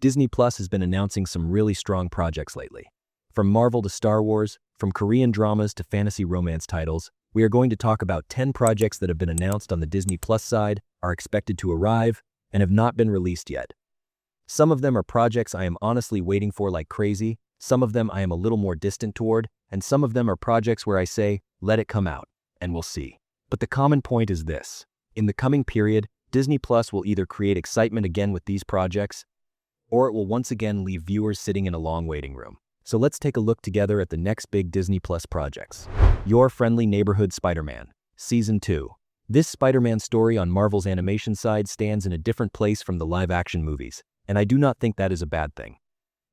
Disney Plus has been announcing some really strong projects lately. From Marvel to Star Wars, from Korean dramas to fantasy romance titles, we are going to talk about 10 projects that have been announced on the Disney Plus side, are expected to arrive, and have not been released yet. Some of them are projects I am honestly waiting for like crazy, some of them I am a little more distant toward, and some of them are projects where I say, let it come out, and we'll see. But the common point is this. In the coming period, Disney Plus will either create excitement again with these projects, or it will once again leave viewers sitting in a long waiting room. So let's take a look together at the next big Disney Plus projects. Your Friendly Neighborhood Spider-Man, Season 2. This Spider-Man story on Marvel's animation side stands in a different place from the live-action movies, and I do not think that is a bad thing.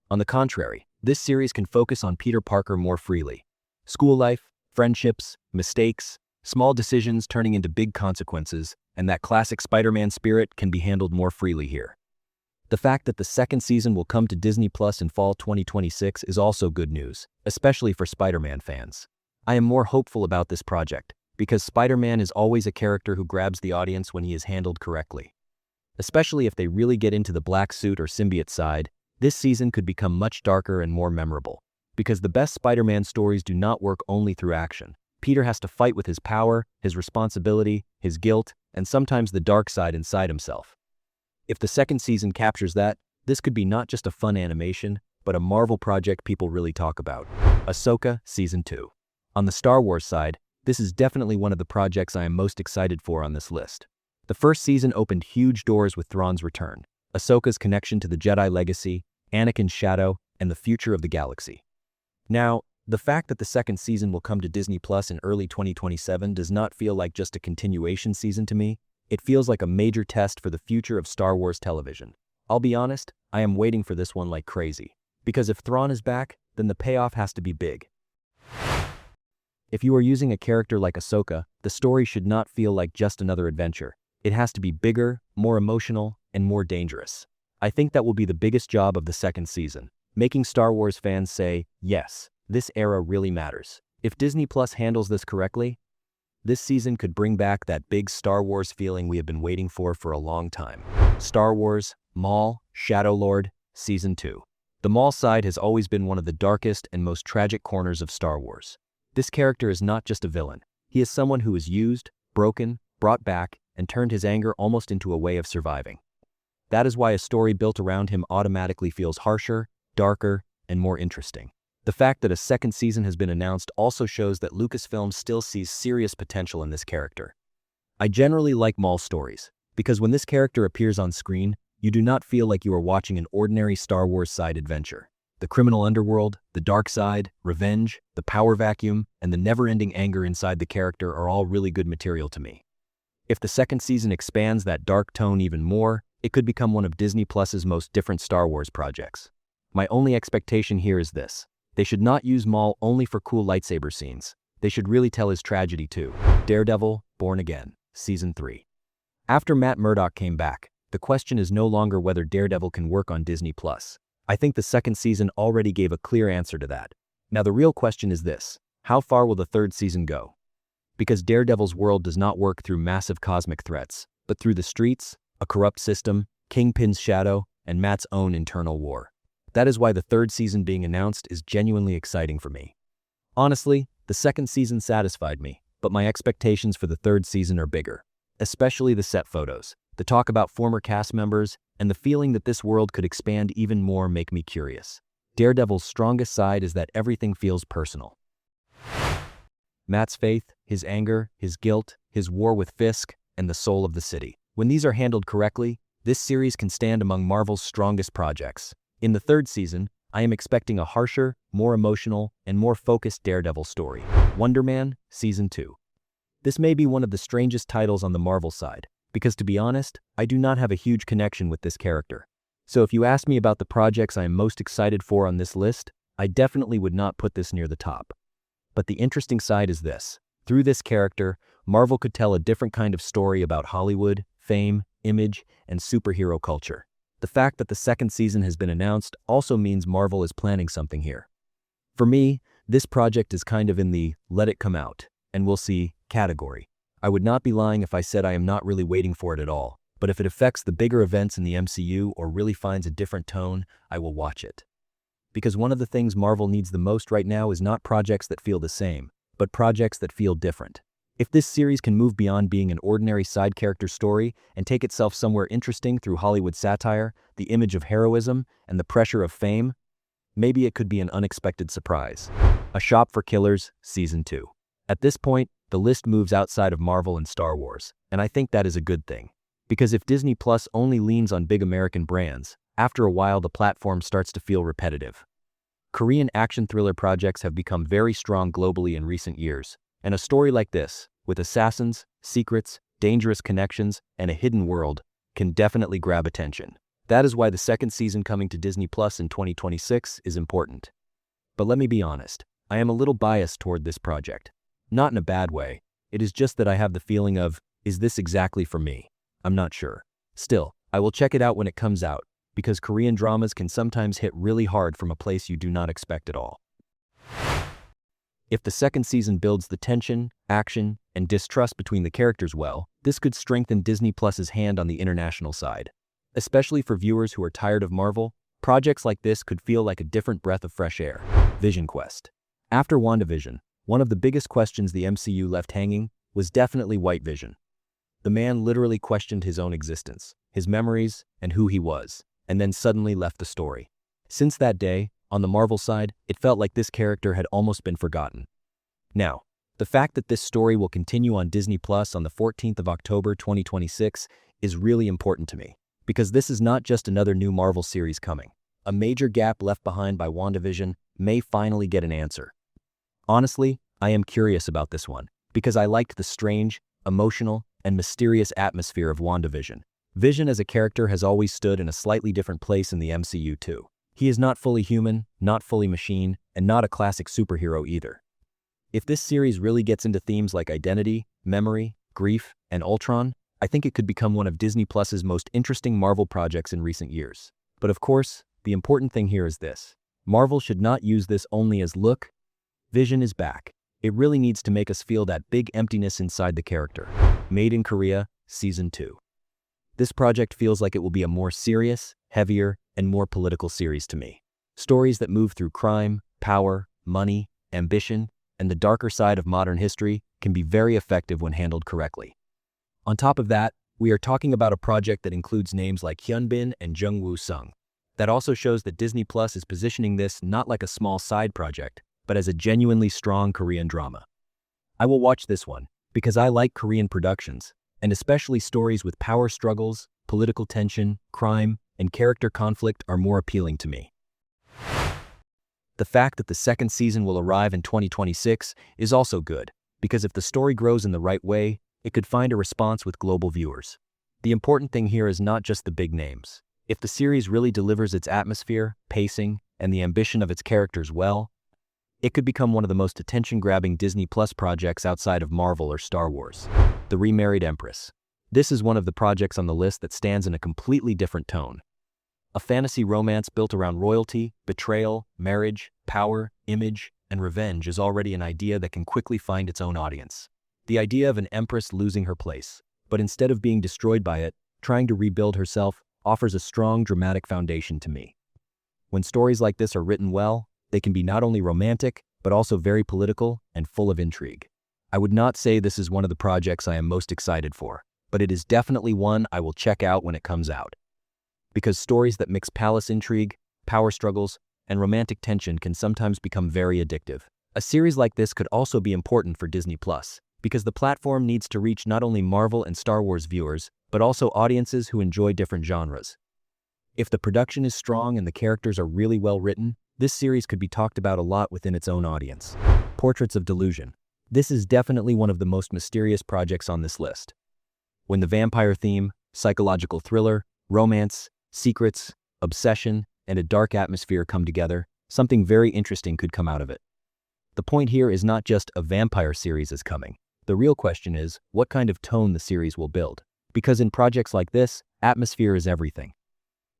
On the contrary, this series can focus on Peter Parker more freely. School life, friendships, mistakes, small decisions turning into big consequences, and that classic Spider-Man spirit can be handled more freely here. The fact that the second season will come to Disney Plus in fall 2026 is also good news, especially for Spider-Man fans. I am more hopeful about this project, because Spider-Man is always a character who grabs the audience when he is handled correctly. Especially if they really get into the black suit or symbiote side, this season could become much darker and more memorable. Because the best Spider-Man stories do not work only through action. Peter has to fight with his power, his responsibility, his guilt, and sometimes the dark side inside himself. If the second season captures that, this could be not just a fun animation, but a Marvel project people really talk about. Ahsoka, Season 2. On the Star Wars side, this is definitely one of the projects I am most excited for on this list. The first season opened huge doors with Thrawn's return, Ahsoka's connection to the Jedi legacy, Anakin's shadow, and the future of the galaxy. Now, the fact that the second season will come to Disney Plus in early 2027 does not feel like just a continuation season to me. It feels like a major test for the future of Star Wars television. I'll be honest, I am waiting for this one like crazy. Because if Thrawn is back, then the payoff has to be big. If you are using a character like Ahsoka, the story should not feel like just another adventure. It has to be bigger, more emotional, and more dangerous. I think that will be the biggest job of the second season, making Star Wars fans say, yes, this era really matters. If Disney Plus handles this correctly, this season could bring back that big Star Wars feeling we have been waiting for a long time. Star Wars, Maul, Shadow Lord, Season 2. The Maul side has always been one of the darkest and most tragic corners of Star Wars. This character is not just a villain. He is someone who is used, broken, brought back, and turned his anger almost into a way of surviving. That is why a story built around him automatically feels harsher, darker, and more interesting. The fact that a second season has been announced also shows that Lucasfilm still sees serious potential in this character. I generally like Maul stories, because when this character appears on screen, you do not feel like you are watching an ordinary Star Wars side adventure. The criminal underworld, the dark side, revenge, the power vacuum, and the never-ending anger inside the character are all really good material to me. If the second season expands that dark tone even more, it could become one of Disney Plus's most different Star Wars projects. My only expectation here is this. They should not use Maul only for cool lightsaber scenes. They should really tell his tragedy too. Daredevil, Born Again, Season 3. After Matt Murdock came back, the question is no longer whether Daredevil can work on Disney Plus. I think the second season already gave a clear answer to that. Now the real question is this. How far will the third season go? Because Daredevil's world does not work through massive cosmic threats, but through the streets, a corrupt system, Kingpin's shadow, and Matt's own internal war. That is why the third season being announced is genuinely exciting for me. Honestly, the second season satisfied me, but my expectations for the third season are bigger. Especially the set photos, the talk about former cast members, and the feeling that this world could expand even more make me curious. Daredevil's strongest side is that everything feels personal. Matt's faith, his anger, his guilt, his war with Fisk, and the soul of the city. When these are handled correctly, this series can stand among Marvel's strongest projects. In the third season, I am expecting a harsher, more emotional, and more focused Daredevil story. Wonder Man, Season 2. This may be one of the strangest titles on the Marvel side, because to be honest, I do not have a huge connection with this character. So if you ask me about the projects I am most excited for on this list, I definitely would not put this near the top. But the interesting side is this. Through this character, Marvel could tell a different kind of story about Hollywood, fame, image, and superhero culture. The fact that the second season has been announced also means Marvel is planning something here. For me, this project is kind of in the let it come out, and we'll see category. I would not be lying if I said I am not really waiting for it at all, But if it affects the bigger events in the MCU or really finds a different tone, I will watch it. Because one of the things Marvel needs the most right now is not projects that feel the same, but projects that feel different. If this series can move beyond being an ordinary side character story and take itself somewhere interesting through Hollywood satire, the image of heroism, and the pressure of fame, maybe it could be an unexpected surprise. A Shop for Killers, Season 2. At this point, the list moves outside of Marvel and Star Wars, and I think that is a good thing. Because if Disney Plus only leans on big American brands, after a while the platform starts to feel repetitive. Korean action thriller projects have become very strong globally in recent years, and a story like this, with assassins, secrets, dangerous connections, and a hidden world, can definitely grab attention. That is why the second season coming to Disney Plus in 2026 is important. But let me be honest, I am a little biased toward this project. Not in a bad way, it is just that I have the feeling of, is this exactly for me? I'm not sure. Still, I will check it out when it comes out, because Korean dramas can sometimes hit really hard from a place you do not expect at all. If the second season builds the tension, action, and distrust between the characters well, this could strengthen Disney Plus's hand on the international side. Especially for viewers who are tired of Marvel, projects like this could feel like a different breath of fresh air. VisionQuest. After WandaVision, one of the biggest questions the MCU left hanging was definitely White Vision. The man literally questioned his own existence, his memories, and who he was, and then suddenly left the story. Since that day, on the Marvel side, it felt like this character had almost been forgotten. Now, the fact that this story will continue on Disney Plus on the 14th of October 2026 is really important to me, because this is not just another new Marvel series coming. A major gap left behind by WandaVision may finally get an answer. Honestly, I am curious about this one, because I liked the strange, emotional, and mysterious atmosphere of WandaVision. Vision as a character has always stood in a slightly different place in the MCU too. He is not fully human, not fully machine, and not a classic superhero either. If this series really gets into themes like identity, memory, grief, and Ultron, I think it could become one of Disney Plus's most interesting Marvel projects in recent years. But of course, the important thing here is this. Marvel should not use this only as look, Vision is back. It really needs to make us feel that big emptiness inside the character. Made in Korea, Season 2. This project feels like it will be a more serious, heavier, and more political series to me. Stories that move through crime, power, money, ambition, and the darker side of modern history can be very effective when handled correctly. On top of that, we are talking about a project that includes names like Hyunbin and Jung Woo-sung. That also shows that Disney Plus is positioning this not like a small side project, but as a genuinely strong Korean drama. I will watch this one, because I like Korean productions, and especially stories with power struggles, political tension, crime, and character conflict are more appealing to me. The fact that the second season will arrive in 2026 is also good, because if the story grows in the right way, it could find a response with global viewers. The important thing here is not just the big names. If the series really delivers its atmosphere, pacing, and the ambition of its characters well, it could become one of the most attention-grabbing Disney Plus projects outside of Marvel or Star Wars. The Remarried Empress. This is one of the projects on the list that stands in a completely different tone. A fantasy romance built around royalty, betrayal, marriage, power, image, and revenge is already an idea that can quickly find its own audience. The idea of an empress losing her place, but instead of being destroyed by it, trying to rebuild herself, offers a strong dramatic foundation to me. When stories like this are written well, they can be not only romantic, but also very political and full of intrigue. I would not say this is one of the projects I am most excited for, but it is definitely one I will check out when it comes out. Because stories that mix palace intrigue, power struggles, and romantic tension can sometimes become very addictive. A series like this could also be important for Disney Plus, because the platform needs to reach not only Marvel and Star Wars viewers, but also audiences who enjoy different genres. If the production is strong and the characters are really well written, this series could be talked about a lot within its own audience. Portraits of Delusion. This is definitely one of the most mysterious projects on this list. When the vampire theme, psychological thriller, romance, secrets, obsession, and a dark atmosphere come together, something very interesting could come out of it. The point here is not just a vampire series is coming. The real question is, what kind of tone the series will build? Because in projects like this, atmosphere is everything.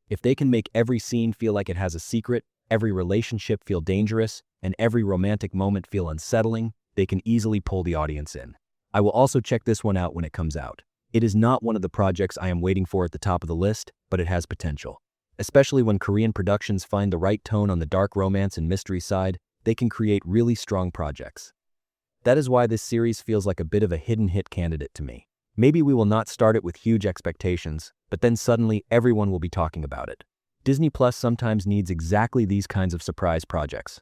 If they can make every scene feel like it has a secret, every relationship feel dangerous, and every romantic moment feel unsettling, they can easily pull the audience in. I will also check this one out when it comes out. It is not one of the projects I am waiting for at the top of the list, but it has potential. Especially when Korean productions find the right tone on the dark romance and mystery side, they can create really strong projects. That is why this series feels like a bit of a hidden hit candidate to me. Maybe we will not start it with huge expectations, but then suddenly everyone will be talking about it. Disney Plus sometimes needs exactly these kinds of surprise projects.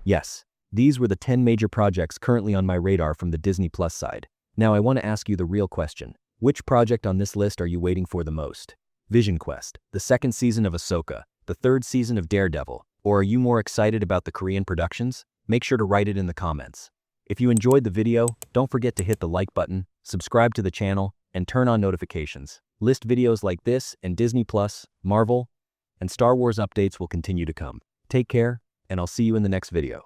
Yes, these were the 10 major projects currently on my radar from the Disney Plus side. Now I want to ask you the real question. Which project on this list are you waiting for the most? VisionQuest, the second season of Ahsoka, the third season of Daredevil, or are you more excited about the Korean productions? Make sure to write it in the comments. If you enjoyed the video, don't forget to hit the like button, subscribe to the channel, and turn on notifications. List videos like this and Disney Plus, Marvel, and Star Wars updates will continue to come. Take care, and I'll see you in the next video.